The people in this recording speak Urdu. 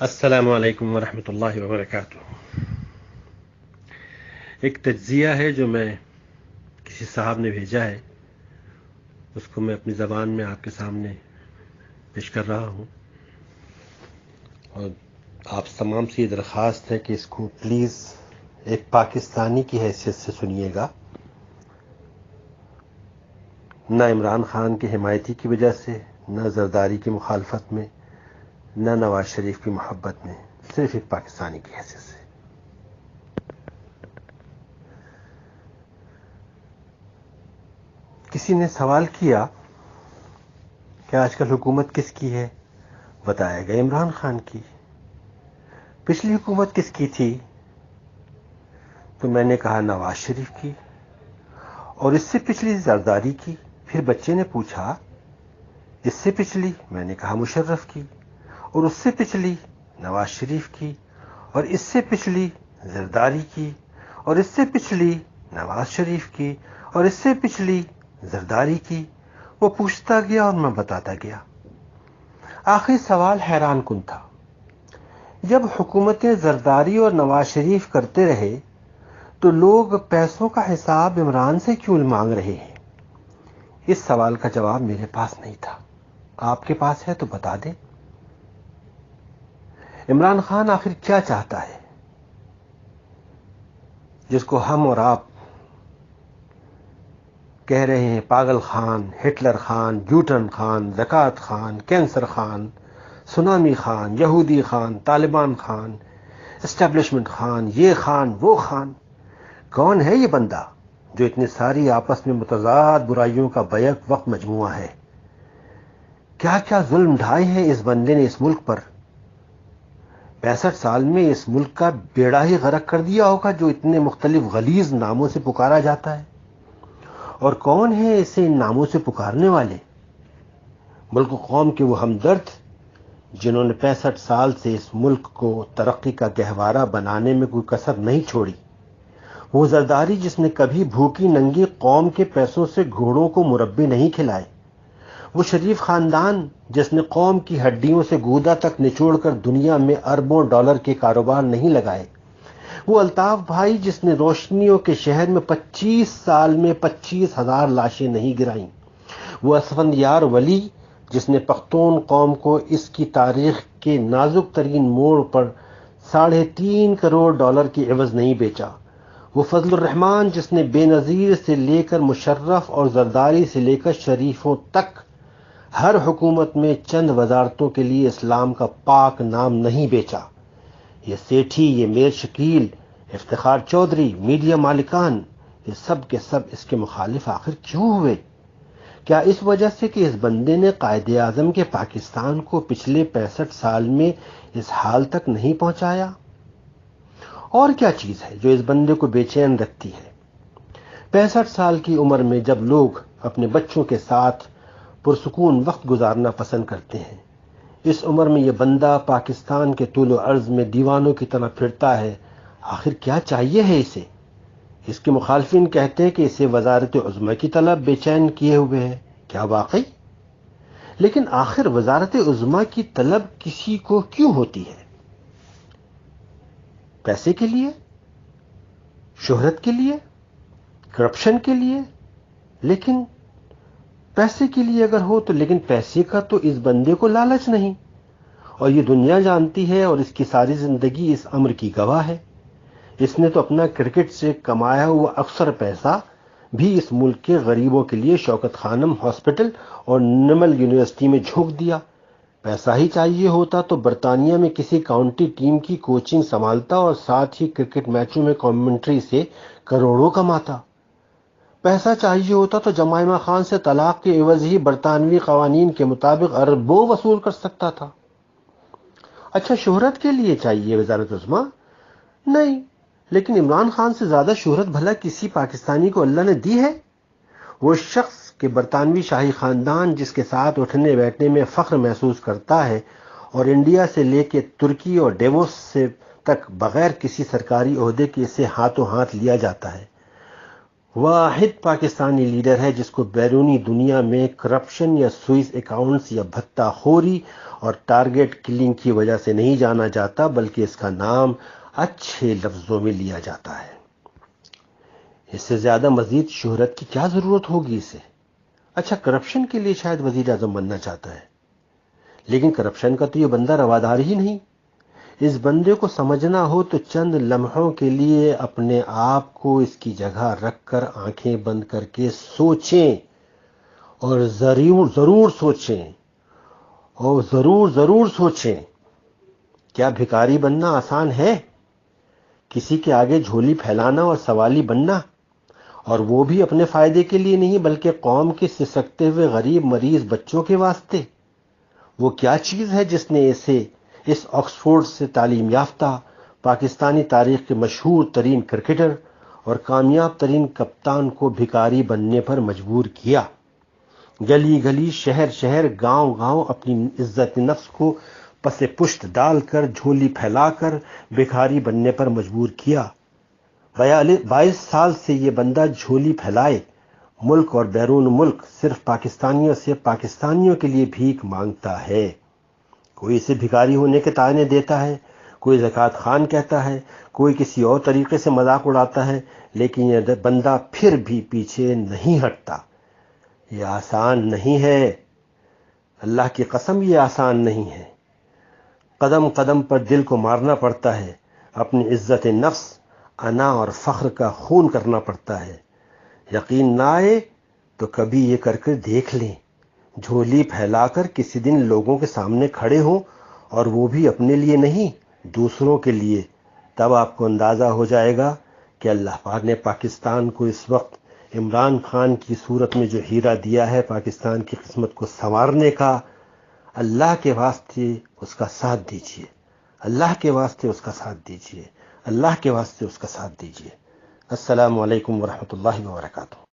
السلام علیکم ورحمۃ اللہ وبرکاتہ۔ ایک تجزیہ ہے جو میں کسی صاحب نے بھیجا ہے، اس کو میں اپنی زبان میں آپ کے سامنے پیش کر رہا ہوں، اور آپ تمام سے یہ درخواست ہے کہ اس کو پلیز ایک پاکستانی کی حیثیت سے سنیے گا، نہ عمران خان کے حمایتی کی وجہ سے، نہ زرداری کی مخالفت میں، نہ نواز شریف کی محبت میں، صرف ایک پاکستانی کی حیثیت سے۔ کسی نے سوال کیا کہ آج کل حکومت کس کی ہے؟ بتایا گیا عمران خان کی۔ پچھلی حکومت کس کی تھی؟ تو میں نے کہا نواز شریف کی، اور اس سے پچھلی زرداری کی۔ پھر بچے نے پوچھا اس سے پچھلی؟ میں نے کہا مشرف کی، اور اس سے پچھلی نواز شریف کی، اور اس سے پچھلی زرداری کی، اور اس سے پچھلی نواز شریف کی، اور اس سے پچھلی زرداری کی۔ وہ پوچھتا گیا اور میں بتاتا گیا۔ آخری سوال حیران کن تھا، جب حکومتیں زرداری اور نواز شریف کرتے رہے تو لوگ پیسوں کا حساب عمران سے کیوں مانگ رہے ہیں؟ اس سوال کا جواب میرے پاس نہیں تھا۔ آپ کے پاس ہے تو بتا دیں۔ عمران خان آخر کیا چاہتا ہے جس کو ہم اور آپ کہہ رہے ہیں پاگل خان، ہٹلر خان، جوٹن خان، زکات خان، کینسر خان، سونامی خان، یہودی خان، طالبان خان، اسٹیبلشمنٹ خان، یہ خان وہ خان؟ کون ہے یہ بندہ جو اتنی ساری آپس میں متضاد برائیوں کا بیک وقت مجموعہ ہے؟ کیا کیا ظلم ڈھائے ہیں اس بندے نے اس ملک پر؟ 65 سال میں اس ملک کا بیڑا ہی غرق کر دیا ہوگا جو اتنے مختلف غلیظ ناموں سے پکارا جاتا ہے۔ اور کون ہے اسے ان ناموں سے پکارنے والے؟ ملک و قوم کے وہ ہمدرد جنہوں نے 65 سال سے اس ملک کو ترقی کا گہوارہ بنانے میں کوئی کسر نہیں چھوڑی۔ وہ زرداری جس نے کبھی بھوکی ننگی قوم کے پیسوں سے گھوڑوں کو مربے نہیں کھلائے۔ وہ شریف خاندان جس نے قوم کی ہڈیوں سے گودا تک نچوڑ کر دنیا میں اربوں ڈالر کے کاروبار نہیں لگائے۔ وہ الطاف بھائی جس نے روشنیوں کے شہر میں 25 سال میں 25,000 لاشیں نہیں گرائیں۔ وہ اسفندیار ولی جس نے پختون قوم کو اس کی تاریخ کے نازک ترین موڑ پر 3.5 کروڑ ڈالر کے عوض نہیں بیچا۔ وہ فضل الرحمان جس نے بے نظیر سے لے کر مشرف اور زرداری سے لے کر شریفوں تک ہر حکومت میں چند وزارتوں کے لیے اسلام کا پاک نام نہیں بیچا۔ یہ سیٹھی، یہ میر شکیل، افتخار چودھری، میڈیا مالکان، یہ سب کے سب اس کے مخالف آخر کیوں ہوئے؟ کیا اس وجہ سے کہ اس بندے نے قائد اعظم کے پاکستان کو پچھلے 65 سال میں اس حال تک نہیں پہنچایا؟ اور کیا چیز ہے جو اس بندے کو بے چین رکھتی ہے؟ 65 سال کی عمر میں جب لوگ اپنے بچوں کے ساتھ پرسکون وقت گزارنا پسند کرتے ہیں، اس عمر میں یہ بندہ پاکستان کے طول و عرض میں دیوانوں کی طرح پھرتا ہے۔ آخر کیا چاہیے ہے اسے؟ اس کے مخالفین کہتے ہیں کہ اسے وزارت عظمیٰ کی طلب بے چین کیے ہوئے ہے۔ کیا واقعی؟ لیکن آخر وزارت عظمیٰ کی طلب کسی کو کیوں ہوتی ہے؟ پیسے کے لیے؟ شہرت کے لیے؟ کرپشن کے لیے؟ لیکن پیسے کے لیے اگر ہو تو لیکن پیسے کا تو اس بندے کو لالچ نہیں، اور یہ دنیا جانتی ہے، اور اس کی ساری زندگی اس امر کی گواہ ہے۔ اس نے تو اپنا کرکٹ سے کمایا ہوا اکثر پیسہ بھی اس ملک کے غریبوں کے لیے شوکت خانم ہاسپٹل اور نمل یونیورسٹی میں جھونک دیا۔ پیسہ ہی چاہیے ہوتا تو برطانیہ میں کسی کاؤنٹی ٹیم کی کوچنگ سنبھالتا اور ساتھ ہی کرکٹ میچوں میں کامنٹری سے کروڑوں کماتا۔ پیسہ چاہیے ہوتا تو جمائمہ خان سے طلاق کے عوض ہی برطانوی قوانین کے مطابق اربوں وصول کر سکتا تھا۔ اچھا، شہرت کے لیے چاہیے وزارت عظمیٰ؟ نہیں، لیکن عمران خان سے زیادہ شہرت بھلا کسی پاکستانی کو اللہ نے دی ہے؟ وہ شخص کہ برطانوی شاہی خاندان جس کے ساتھ اٹھنے بیٹھنے میں فخر محسوس کرتا ہے، اور انڈیا سے لے کے ترکی اور ڈیووس سے تک بغیر کسی سرکاری عہدے کے اسے ہاتھوں ہاتھ لیا جاتا ہے۔ واحد پاکستانی لیڈر ہے جس کو بیرونی دنیا میں کرپشن یا سوئس اکاؤنٹس یا بھتہ خوری اور ٹارگٹ کلنگ کی وجہ سے نہیں جانا جاتا، بلکہ اس کا نام اچھے لفظوں میں لیا جاتا ہے۔ اس سے زیادہ مزید شہرت کی کیا ضرورت ہوگی اسے؟ اچھا، کرپشن کے لیے شاید وزیر اعظم بننا چاہتا ہے، لیکن کرپشن کا تو یہ بندہ روادار ہی نہیں۔ اس بندے کو سمجھنا ہو تو چند لمحوں کے لیے اپنے آپ کو اس کی جگہ رکھ کر آنکھیں بند کر کے سوچیں، اور ضرور سوچیں، اور ضرور سوچیں۔ کیا بھکاری بننا آسان ہے؟ کسی کے آگے جھولی پھیلانا اور سوالی بننا، اور وہ بھی اپنے فائدے کے لیے نہیں بلکہ قوم کے سسکتے ہوئے غریب مریض بچوں کے واسطے؟ وہ کیا چیز ہے جس نے اسے، اس آکسفورڈ سے تعلیم یافتہ پاکستانی تاریخ کے مشہور ترین کرکٹر اور کامیاب ترین کپتان کو بھکاری بننے پر مجبور کیا؟ گلی گلی، شہر شہر، گاؤں گاؤں اپنی عزت نفس کو پس پشت ڈال کر، جھولی پھیلا کر بھکاری بننے پر مجبور کیا۔ 22 سال سے یہ بندہ جھولی پھیلائے ملک اور بیرون ملک صرف پاکستانیوں سے پاکستانیوں کے لیے بھیک مانگتا ہے۔ کوئی اسے بھکاری ہونے کے طعنے دیتا ہے، کوئی زکوٰۃ خان کہتا ہے، کوئی کسی اور طریقے سے مذاق اڑاتا ہے، لیکن یہ بندہ پھر بھی پیچھے نہیں ہٹتا۔ یہ آسان نہیں ہے، اللہ کی قسم یہ آسان نہیں ہے۔ قدم قدم پر دل کو مارنا پڑتا ہے، اپنی عزت نفس، انا اور فخر کا خون کرنا پڑتا ہے۔ یقین نہ آئے تو کبھی یہ کر کے دیکھ لیں، جھولی پھیلا کر کسی دن لوگوں کے سامنے کھڑے ہوں، اور وہ بھی اپنے لیے نہیں، دوسروں کے لیے۔ تب آپ کو اندازہ ہو جائے گا کہ اللہ پاک نے پاکستان کو اس وقت عمران خان کی صورت میں جو ہیرا دیا ہے پاکستان کی قسمت کو سنوارنے کا، اللہ کے واسطے اس کا ساتھ دیجیے، اللہ کے واسطے اس کا ساتھ دیجیے، اللہ کے واسطے اس کا ساتھ دیجیے۔ السلام علیکم ورحمۃ اللہ وبرکاتہ۔